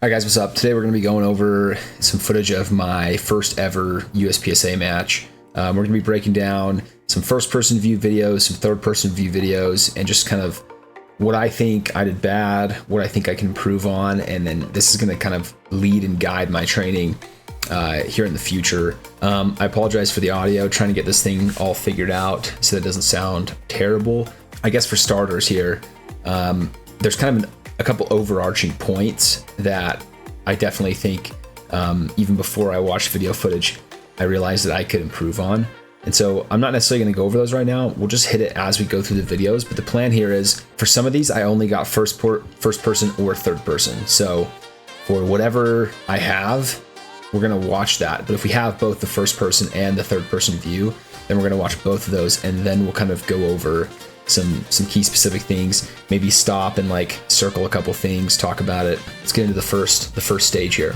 Hi guys, what's up? Today we're going to be going over some footage of my first ever USPSA match. We're going to be breaking down some first-person view videos, some third-person view videos, and just kind of what I think I did bad, what I think I can improve on, and then this is going to kind of lead and guide my training here in the future. I apologize for the audio, trying to get this thing all figured out so that it doesn't sound terrible. I guess for starters here, there's kind of a couple overarching points that I definitely think, even before I watched video footage, I realized that I could improve on. And so I'm not necessarily going to go over those right now. We'll just hit it as we go through the videos. But the plan here is, for some of these, I only got first person or third person. So for whatever I have, we're going to watch that. But if we have both the first person and the third person view, then we're going to watch both of those, and then we'll kind of go over some key specific things, maybe stop and like circle a couple things, talk about it. Let's get into the first stage here.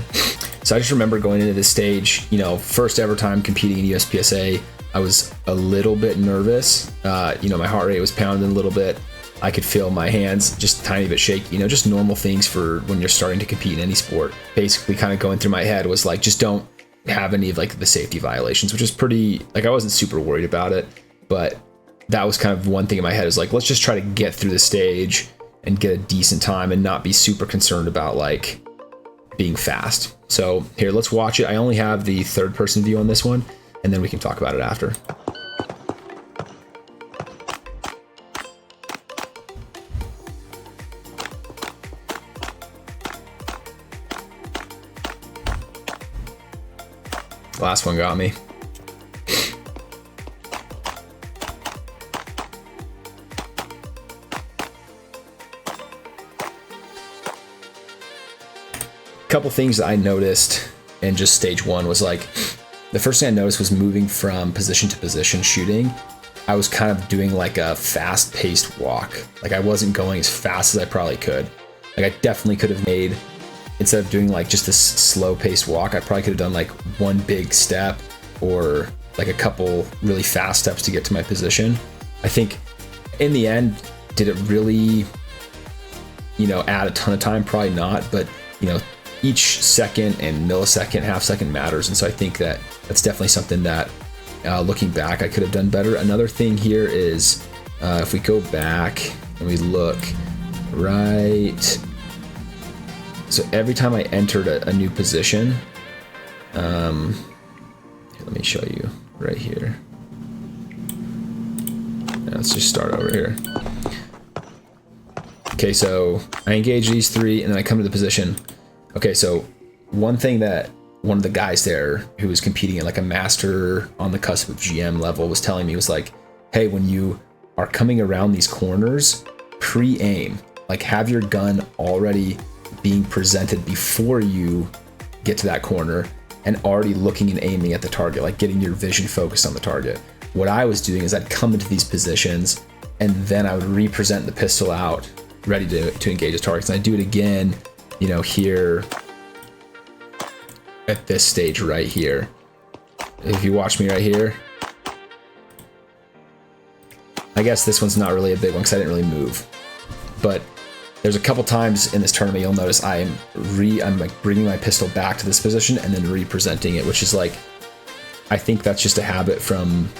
So I just remember going into this stage, first ever time competing in USPSA, I was a little bit nervous. My heart rate was pounding a little bit. I could feel my hands just a tiny bit shaky, just normal things for when you're starting to compete in any sport. Basically kind of going through my head was like, just don't have any of like the safety violations, which is pretty, like, I wasn't super worried about it, but that was kind of one thing in my head, is like, let's just try to get through the stage and get a decent time and not be super concerned about like being fast. So here, let's watch it. I only have the third person view on this one, and then we can talk about it after. Last one got me. Couple things that I noticed in just stage one was like, the first thing I noticed was moving from position to position shooting. I was kind of doing like a fast paced walk. Like, I wasn't going as fast as I probably could. Like, I definitely could have made, instead of doing like just this slow paced walk, I probably could have done like one big step or like a couple really fast steps to get to my position. I think in the end, did it really, add a ton of time? Probably not, but each second and millisecond, half second matters. And so I think that that's definitely something that, looking back, I could have done better. Another thing here is, if we go back and we look right, so every time I entered a new position, let me show you right here. Let's just start over here. Okay, so I engage these three and then I come to the position. Okay, so one thing that one of the guys there who was competing at like a master on the cusp of GM level was telling me was like, hey, when you are coming around these corners, pre-aim, like have your gun already being presented before you get to that corner and already looking and aiming at the target, like getting your vision focused on the target. What I was doing is I'd come into these positions and then I would represent the pistol out, ready to engage the targets. And I'd do it again, here at this stage right here. If you watch me right here, I guess this one's not really a big one because I didn't really move, but there's a couple times in this tournament you'll notice I'm like bringing my pistol back to this position and then representing it, which is like, I think that's just a habit from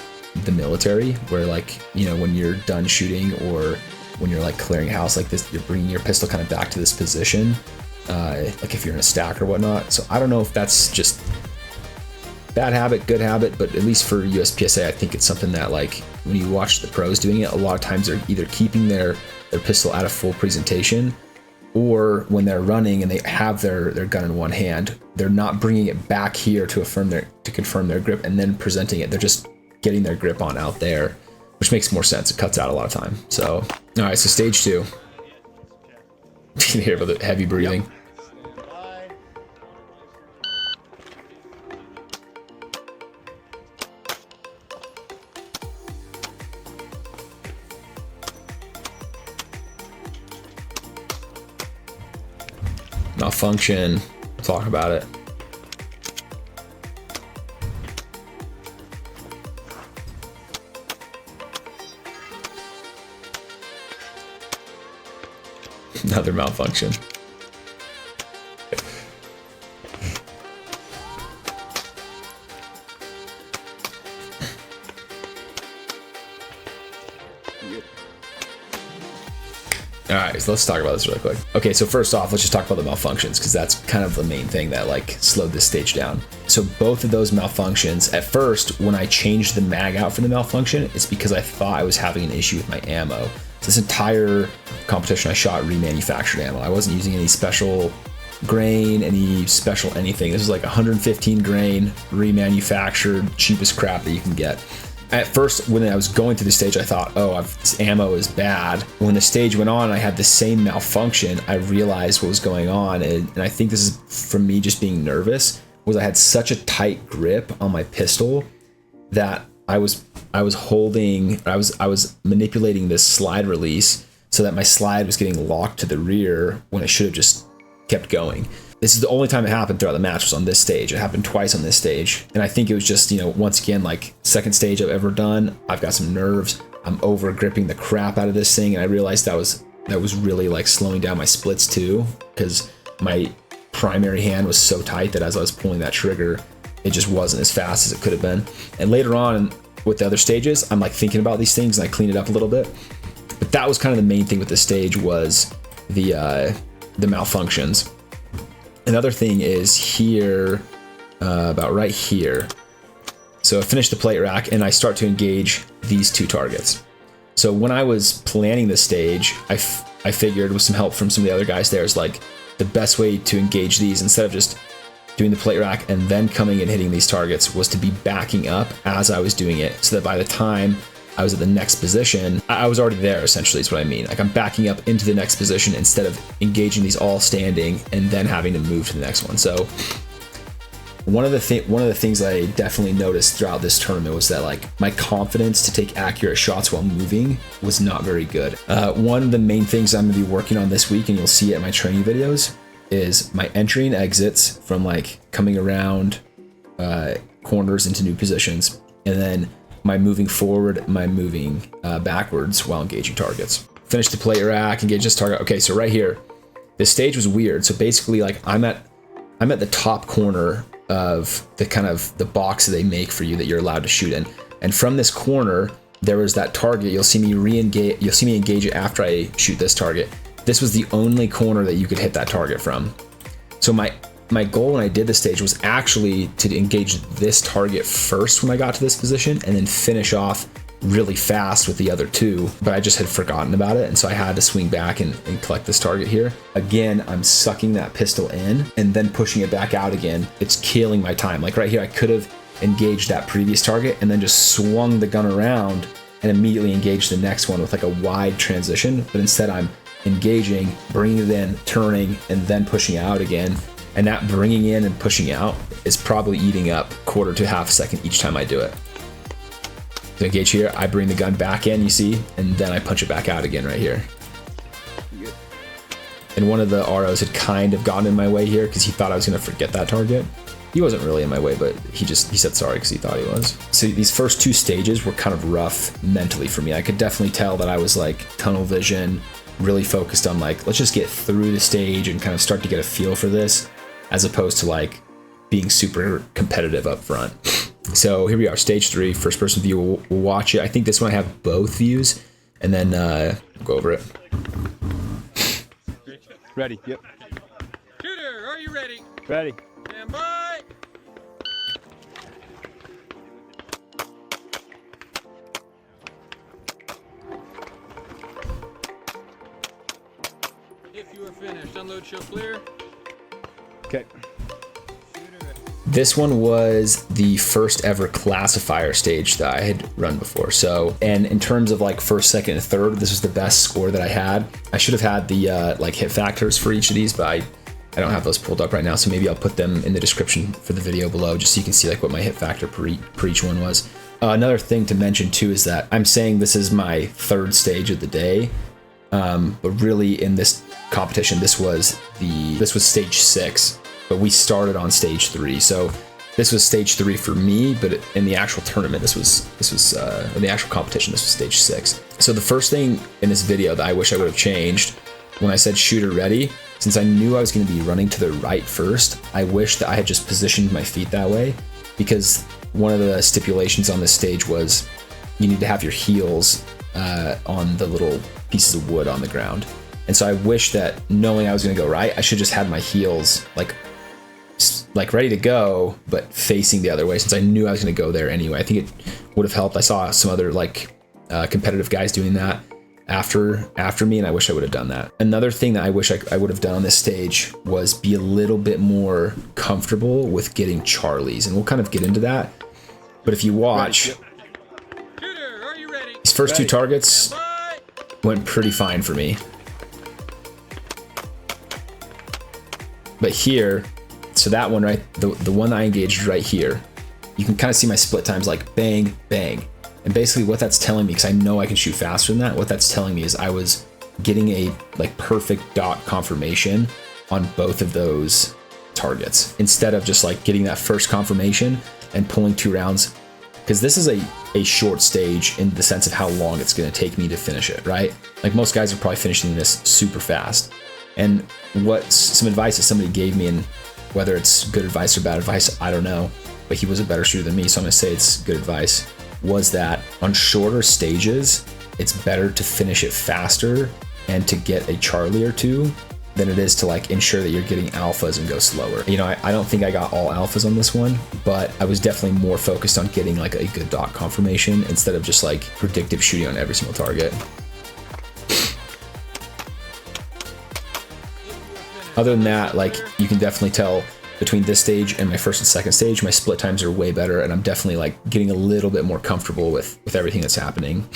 the military where, like, when you're done shooting or when you're like clearing house like this, you're bringing your pistol kind of back to this position, like if you're in a stack or whatnot. So I don't know if that's just bad habit, good habit, but at least for USPSA, I think it's something that, like, when you watch the pros doing it, a lot of times they're either keeping their pistol at a full presentation, or when they're running and they have their gun in one hand, they're not bringing it back here to confirm their grip and then presenting it. They're just getting their grip on out there, which makes more sense. It cuts out a lot of time. So, all right, so stage two. You can hear about the heavy breathing. Yep. Malfunction. We'll talk about it. Another malfunction. All right, so let's talk about this really quick. Okay, so first off, let's just talk about the malfunctions, because that's kind of the main thing that like slowed this stage down. So both of those malfunctions, at first, when I changed the mag out for the malfunction, it's because I thought I was having an issue with my ammo. So this entire competition, I shot remanufactured ammo. I wasn't using any special grain, any special anything. This was like 115 grain, remanufactured, cheapest crap that you can get. At first, when I was going through the stage, I thought, oh, this ammo is bad. When the stage went on, I had the same malfunction. I realized what was going on, and I think this is from me just being nervous, was I had such a tight grip on my pistol that I was manipulating this slide release so that my slide was getting locked to the rear when it should have just kept going. This is the only time it happened throughout the match, was on this stage. It happened twice on this stage. And I think it was just, once again, like second stage I've ever done. I've got some nerves. I'm over gripping the crap out of this thing. And I realized that was really like slowing down my splits too, because my primary hand was so tight that as I was pulling that trigger, it just wasn't as fast as it could have been. And later on with the other stages, I'm like thinking about these things and I cleaned it up a little bit. But that was kind of the main thing with this stage, was the malfunctions. Another thing is here, about right here. So I finished the plate rack and I start to engage these two targets. So when I was planning this stage, I figured with some help from some of the other guys there, is like the best way to engage these, instead of just doing the plate rack and then coming and hitting these targets, was to be backing up as I was doing it, so that by the time I was at the next position, I was already there, essentially, is what I mean. Like I'm backing up into the next position instead of engaging these all standing and then having to move to the next one. So one of the things I definitely noticed throughout this tournament was that like my confidence to take accurate shots while moving was not very good. One of the main things I'm gonna be working on this week, and you'll see it in my training videos, is my entry and exits from like coming around corners into new positions, and then my moving forward, my moving backwards while engaging targets. Finish the plate rack, engage this target. Okay, so right here, this stage was weird. So basically, like I'm at the top corner of the box that they make for you that you're allowed to shoot in. And from this corner, there was that target. You'll see me engage it after I shoot this target. This was the only corner that you could hit that target from. So my goal when I did this stage was actually to engage this target first when I got to this position, and then finish off really fast with the other two, but I just had forgotten about it, and so I had to swing back and collect this target here. Again, I'm sucking that pistol in and then pushing it back out again. It's killing my time. Like right here, I could have engaged that previous target and then just swung the gun around and immediately engaged the next one with like a wide transition, but instead I'm engaging, bringing it in, turning, and then pushing out again. And that bringing in and pushing out is probably eating up quarter to half a second each time I do it. So engage here, I bring the gun back in, you see, and then I punch it back out again right here. And one of the ROs had kind of gotten in my way here because he thought I was gonna forget that target. He wasn't really in my way, but he said sorry because he thought he was. So these first two stages were kind of rough mentally for me. I could definitely tell that I was like tunnel vision, really focused on like, let's just get through the stage and kind of start to get a feel for this, as opposed to like being super competitive up front. So here we are, stage 3, first person view. We'll watch it. I think this one I have both views, and then we'll go over it. Ready, yep. Shooter, are you ready? Ready. Stand by. If you are finished, unload, show clear. Okay. This one was the first ever classifier stage that I had run before. So, and in terms of like first, second, and third, this was the best score that I had. I should have had the like hit factors for each of these, but I don't have those pulled up right now. So maybe I'll put them in the description for the video below, just so you can see like what my hit factor per each one was. Another thing to mention too is that I'm saying this is my third stage of the day, but really in this competition, this was stage 6. But we started on stage 3, so this was stage 3 for me. But in the actual tournament, this was in the actual competition, this was stage 6. So the first thing in this video that I wish I would have changed when I said shooter ready, since I knew I was going to be running to the right first, I wish that I had just positioned my feet that way, because one of the stipulations on this stage was you need to have your heels on the little pieces of wood on the ground. And so I wish that, knowing I was going to go right, I should just had my heels like ready to go, but facing the other way, since I knew I was going to go there anyway. I think it would have helped. I saw some other like competitive guys doing that after me, and I wish I would have done that. Another thing that I wish I would have done on this stage was be a little bit more comfortable with getting Charlies, and we'll kind of get into that. But if you watch, Shooter, are you ready? these first two targets Bye. went pretty fine for me. But here, so that one, right, the one I engaged right here, you can kind of see my split times, like bang, bang. And basically what that's telling me, because I know I can shoot faster than that, what that's telling me is I was getting a like perfect dot confirmation on both of those targets, instead of just like getting that first confirmation and pulling 2 rounds. Because this is a short stage in the sense of how long it's going to take me to finish it, right? Like most guys are probably finishing this super fast. And what's some advice that somebody gave me, and whether it's good advice or bad advice, I don't know, but he was a better shooter than me, so I'm going to say it's good advice, was that on shorter stages, it's better to finish it faster and to get a Charlie or 2 than it is to like ensure that you're getting alphas and go slower. You know, I don't think I got all alphas on this one, but I was definitely more focused on getting like a good dot confirmation instead of just like predictive shooting on every single target. Other than that, like you can definitely tell between this stage and my first and second stage, my split times are way better, and I'm definitely like getting a little bit more comfortable with everything that's happening.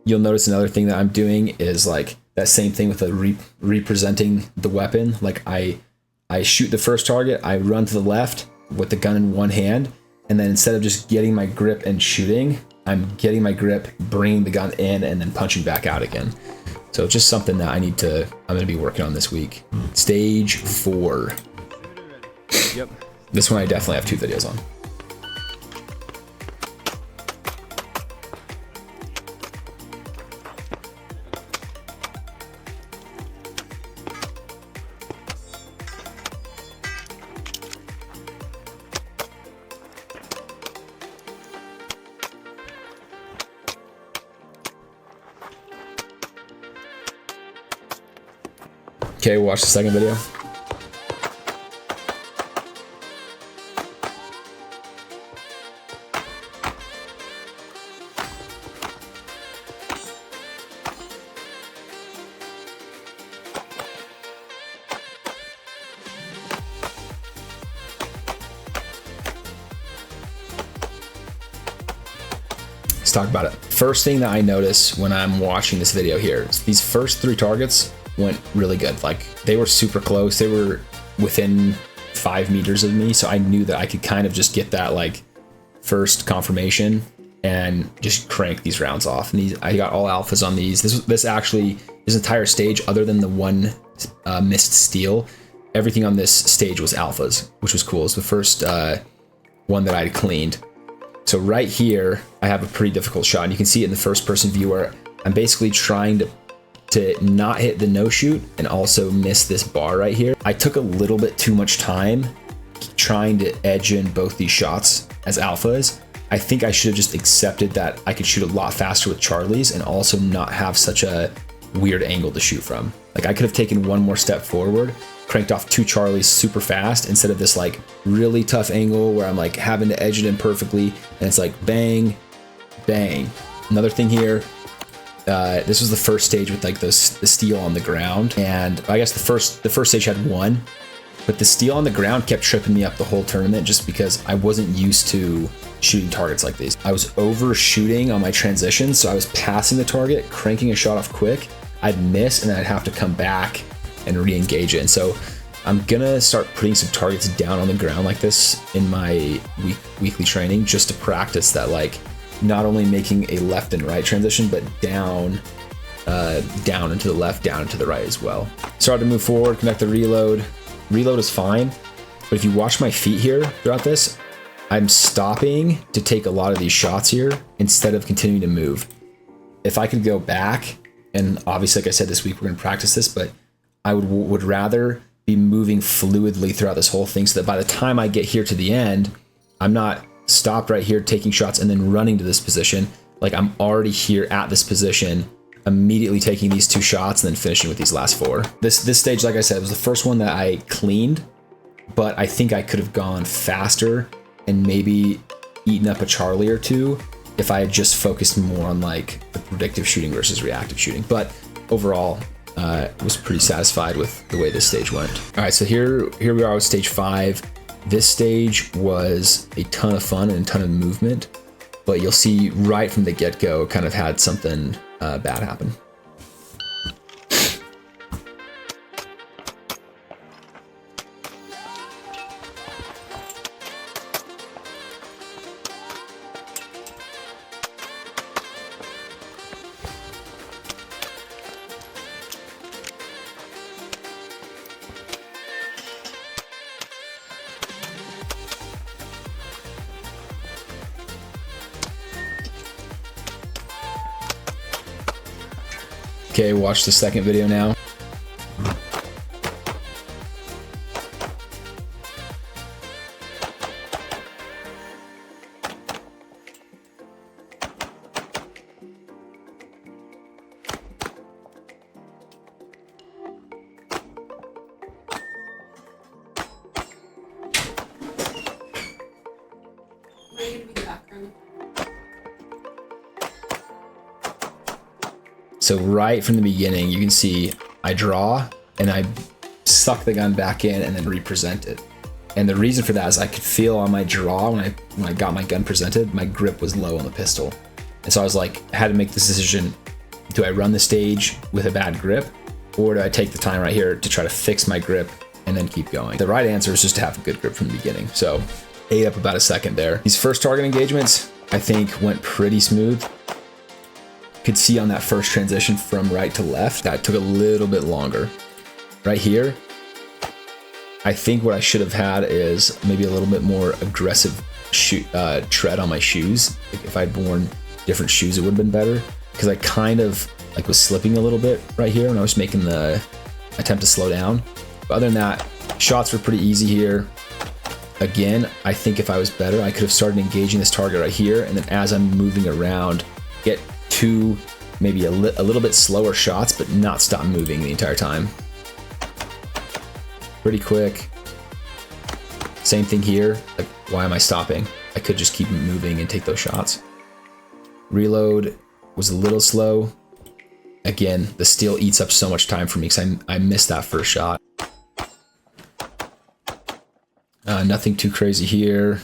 You'll notice another thing that I'm doing is like that same thing with the representing the weapon. Like I shoot the first target, I run to the left with the gun in one hand, and then instead of just getting my grip and shooting, I'm getting my grip, bringing the gun in, and then punching back out again. So just something that I'm going to be working on this week. Stage 4. Yep. This one I definitely have 2 videos on. Okay, we'll watch the second video. Let's talk about it. First thing that I notice when I'm watching this video here is these first 3 targets went really good. Like they were super close. They were within 5 meters of me. So I knew that I could kind of just get that like first confirmation and just crank these rounds off. And I got all alphas on these. This entire stage, other than the one missed steal, everything on this stage was alphas, which was cool. It's the first one that I cleaned. So right here, I have a pretty difficult shot. And you can see it in the first person view where I'm basically trying to not hit the no shoot and also miss this bar right here. I took a little bit too much time trying to edge in both these shots as alphas. I think I should have just accepted that I could shoot a lot faster with Charlies and also not have such a weird angle to shoot from. Like I could have taken one more step forward, cranked off 2 Charlies super fast instead of this like really tough angle where I'm like having to edge it in perfectly, and it's like bang, bang. Another thing here, this was the first stage with like the steel on the ground, and I guess the first stage had 1, but the steel on the ground kept tripping me up the whole tournament just because I wasn't used to shooting targets like these. I was overshooting on my transitions, so I was passing the target, cranking a shot off quick, I'd miss, and then I'd have to come back and re-engage it. And so I'm gonna start putting some targets down on the ground like this in my weekly training, just to practice that, like not only making a left and right transition, but down into the left, down into the right as well. Started to move forward, connect the reload. Reload is fine, but if you watch my feet here throughout this, I'm stopping to take a lot of these shots here instead of continuing to move. If I could go back, and obviously, like I said, this week we're gonna practice this, but I would rather be moving fluidly throughout this whole thing so that by the time I get here to the end, I'm not stopped right here taking shots and then running to this position. like I'm already here at this position, immediately taking these 2 shots and then finishing with these last 4. This stage, like I said, was the first one that I cleaned, but I think I could have gone faster and maybe eaten up a Charlie or 2 if I had just focused more on like the predictive shooting versus reactive shooting. But overall, was pretty satisfied with the way this stage went. All right, so here we are with stage 5. This stage was a ton of fun and a ton of movement, but you'll see right from the get-go, kind of had something bad happen. Okay, watch the second video now. So right from the beginning, you can see I draw and I suck the gun back in and then represent it. And the reason for that is I could feel on my draw when I got my gun presented, my grip was low on the pistol. And so I was like, I had to make this decision. Do I run the stage with a bad grip, or do I take the time right here to try to fix my grip and then keep going? The right answer is just to have a good grip from the beginning. So ate up about a second there. These first target engagements, I think, went pretty smooth. Could see on that first transition from right to left, that took a little bit longer. Right here, I think what I should have had is maybe a little bit more aggressive tread on my shoes. Like if I'd worn different shoes, it would have been better, because I kind of like was slipping a little bit right here when I was making the attempt to slow down. But other than that, shots were pretty easy here. Again, I think if I was better, I could have started engaging this target right here, and then as I'm moving around, get 2 maybe a little bit slower shots, but not stop moving the entire time. Pretty quick. Same thing here. Like, why am I stopping? I could just keep moving and take those shots. Reload was a little slow. Again, the steel eats up so much time for me because I missed that first shot. Nothing too crazy here.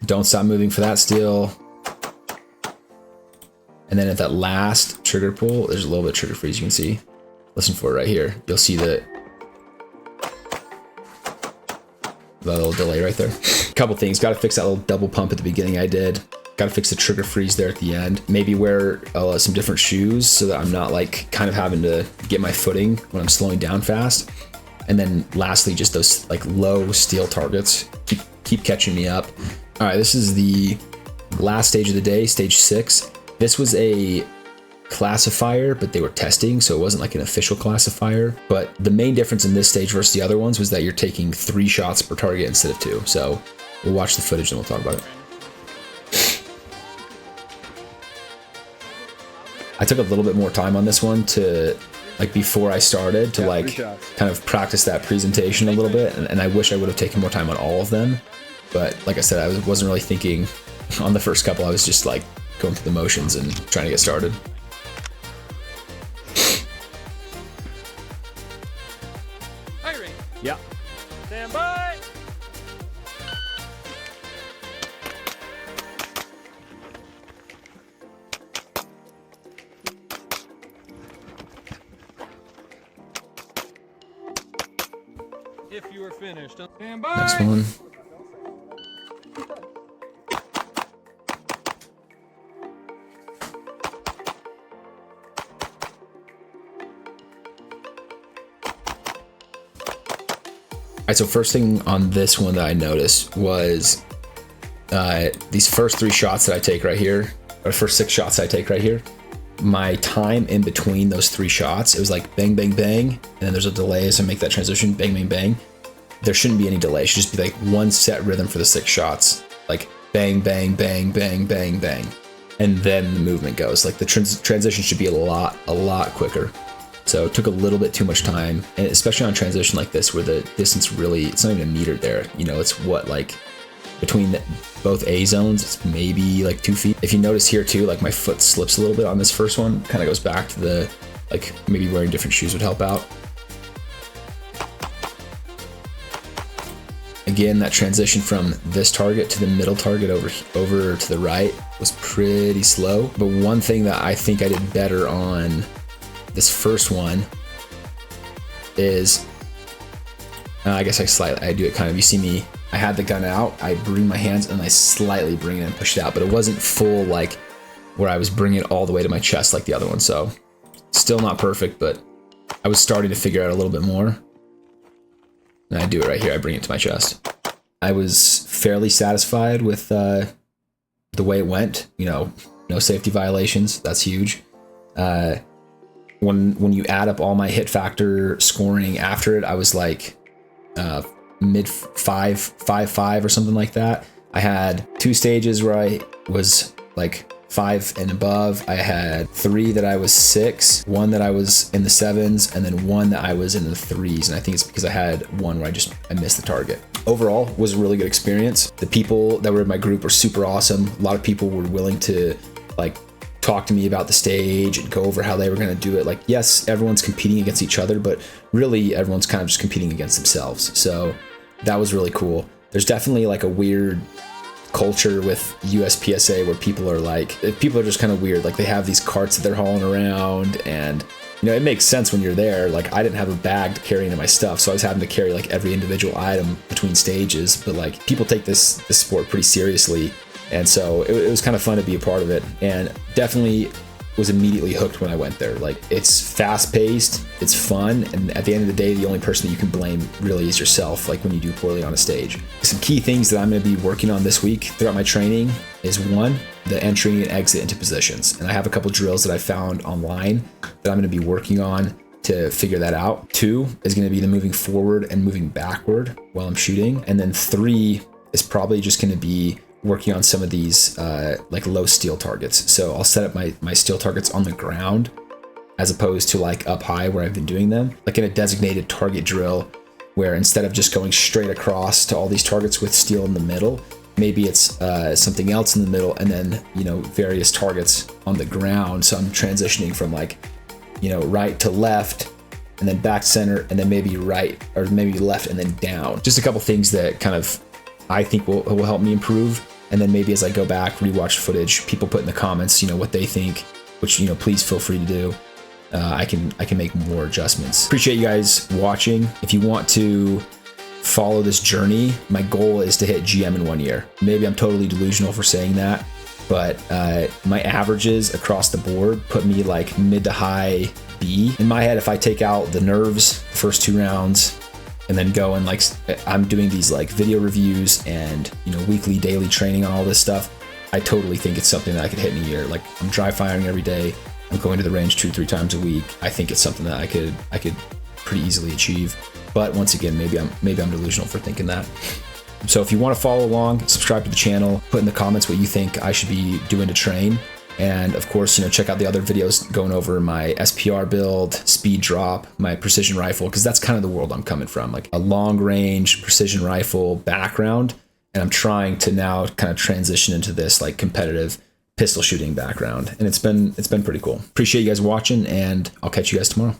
Don't stop moving for that steel. And then at that last trigger pull, there's a little bit of trigger freeze you can see. Listen for it right here. You'll see that little delay right there. Couple things. Got to fix that little double pump at the beginning I did. Got to fix the trigger freeze there at the end. Maybe wear some different shoes so that I'm not like kind of having to get my footing when I'm slowing down fast. And then lastly, just those like low steel targets keep catching me up. All right, this is the last stage of the day, stage 6. This was a classifier, but they were testing, so it wasn't like an official classifier. But the main difference in this stage versus the other ones was that you're taking 3 shots per target instead of 2. So we'll watch the footage and we'll talk about it. I took a little bit more time on this one to, like before I started, to like kind of practice that presentation a little bit. And I wish I would have taken more time on all of them. But like I said, I wasn't really thinking on the first couple. I was just like going through the motions and trying to get started. Firing. Yeah. Stand by. If you are finished, stand by. Next one. All right, so first thing on this one that I noticed was these first 3 shots that I take right here, or first 6 shots I take right here, my time in between those 3 shots, it was like bang, bang, bang, and then there's a delay as I make that transition, bang, bang, bang. There shouldn't be any delay. It should just be like one set rhythm for the 6 shots, like bang, bang, bang, bang, bang, bang. and then the movement goes. Like the transition should be a lot quicker. So it took a little bit too much time, and especially on transition like this, where the distance really, it's not even a meter there. You know, it's what, like between both A zones, it's maybe like 2 feet. If you notice here too, like my foot slips a little bit on this first one, kind of goes back to the, like maybe wearing different shoes would help out. Again, that transition from this target to the middle target over to the right was pretty slow. But one thing that I think I did better on this first one is, I guess I do it kind of, you see me, I had the gun out, I bring my hands and I slightly bring it and push it out, but it wasn't full like where I was bringing it all the way to my chest like the other one. So still not perfect, but I was starting to figure out a little bit more. And I do it right here, I bring it to my chest. I was fairly satisfied with the way it went, you know, no safety violations, that's huge. When you add up all my hit factor scoring after it, I was like mid 5.5 or something like that. I had 2 stages where I was like 5 and above. I had 3 that I was 6, 1 that I was in the 7s, and then 1 that I was in the 3s. And I think it's because I had 1 where I missed the target. Overall, was a really good experience. The people that were in my group were super awesome. A lot of people were willing to like talk to me about the stage and go over how they were going to do it. Like, yes, everyone's competing against each other, but really everyone's kind of just competing against themselves. So that was really cool. There's definitely like a weird culture with USPSA where people are just kind of weird. Like they have these carts that they're hauling around, and you know, it makes sense when you're there. Like I didn't have a bag to carry into my stuff, so I was having to carry like every individual item between stages. But like people take this sport pretty seriously. And so it was kind of fun to be a part of it, and definitely was immediately hooked when I went there. Like it's fast paced, it's fun, and at the end of the day, the only person that you can blame really is yourself, like when you do poorly on a stage. Some key things that I'm going to be working on this week throughout my training is 1, the entry and exit into positions. And I have a couple drills that I found online that I'm going to be working on to figure that out. 2 is going to be the moving forward and moving backward while I'm shooting. And then 3 is probably just going to be working on some of these like low steel targets. So I'll set up my steel targets on the ground as opposed to like up high where I've been doing them, like in a designated target drill, where instead of just going straight across to all these targets with steel in the middle, maybe it's something else in the middle, and then, you know, various targets on the ground. So I'm transitioning from like, you know, right to left, and then back center, and then maybe right, or maybe left and then down. Just a couple things that kind of I think will help me improve. And then maybe as I go back, rewatch footage, people put in the comments, you know, what they think, which, you know, please feel free to do. I can make more adjustments. Appreciate you guys watching. If you want to follow this journey, my goal is to hit GM in 1 year. Maybe I'm totally delusional for saying that, but my averages across the board put me like mid to high B. In my head, if I take out the nerves, the first 2 rounds, and then go and like, I'm doing these like video reviews and, you know, weekly, daily training on all this stuff, I totally think it's something that I could hit in a year. Like I'm dry firing every day. I'm going to the range 2-3 times a week. I think it's something that I could pretty easily achieve. But once again, maybe I'm delusional for thinking that. So if you want to follow along, subscribe to the channel, put in the comments what you think I should be doing to train. And of course, you know, check out the other videos going over my SPR build, speed drop, my precision rifle, because that's kind of the world I'm coming from, like a long range precision rifle background. And I'm trying to now kind of transition into this like competitive pistol shooting background. And it's been pretty cool. Appreciate you guys watching, and I'll catch you guys tomorrow.